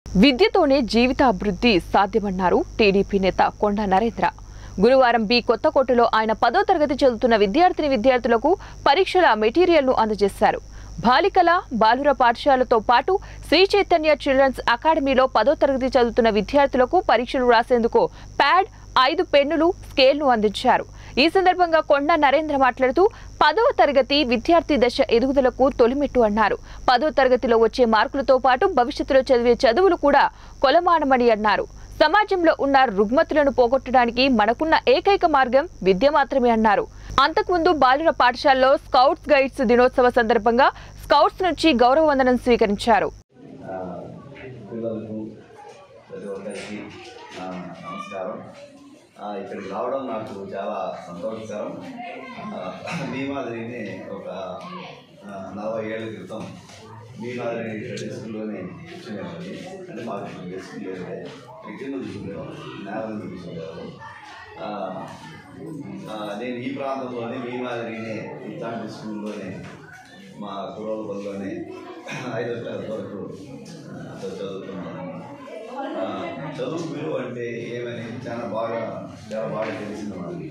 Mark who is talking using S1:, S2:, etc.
S1: విద్యతోనే జీవితాభివృద్ధి సాధ్యమన్నారు TDP నేత కొండా నరేంద్ర. గురువారం B కొత్తకోటలో ఆయన 10వ తరగతి చదువుతున్న విద్యార్థులకు పరీక్షల మెటీరియల్ను అందజేశారు. బాలికల బాలుర పాఠశాలతో పాటు శ్రీ చైతన్య చిల్డ్రన్స్ అకాడమీలో 10వ తరగతి చదువుతున్న విద్యార్థులకు పరీక్షలు రాసేందుకు ప్యాడ్, 5 పెన్నులు, స్కేల్ను అందించారు. ఈ సందర్భంగా కొండా నరేంద్ర మాట్లాడుతూ 10వ తరగతి విద్యార్థి దశ ఎదుగుదలకు తొలిమెట్టు అన్నారు. 10వ తరగతిలో వచ్చే మార్కులతో పాటు భవిష్యత్తులో చదివే చదువులు కూడా కొలమానమని అన్నారు. సమాజంలో ఉన్న రుగ్మతులను పోగొట్టడానికి మనకున్న ఏకైక మార్గం విద్య మాత్రమే అన్నారు. అంతకుముందు బాలుర పాఠశాలలో స్కౌట్స్ గైడ్స్ దినోత్సవ సందర్భంగా స్కౌట్స్ నుంచి గౌరవ వందనం స్వీకరించారు.
S2: ఇక్కడికి రావడం నాకు చాలా సంతోషకరం. మీ మాదిరిని ఒక 40 ఏళ్ల క్రితం మీ మాదిరి స్కూల్లోనే కూర్చునేవాడిని. అంటే మాకు స్కూల్ లేదంటే ఎక్కడ చూసుకునేవాళ్ళు, నేలను చూసుకునేవాళ్ళు. నేను ఈ ప్రాంతంలోనే మీ మాదిరినే ఇట్లాంటి స్కూల్లోనే మా కుర్రోళ్ళలోనే 5వ తరగతి వరకు చదువుతున్నాను. చదువు విలువ అంటే ఏమని చాలా బాగా తెలిసిన వాళ్ళు.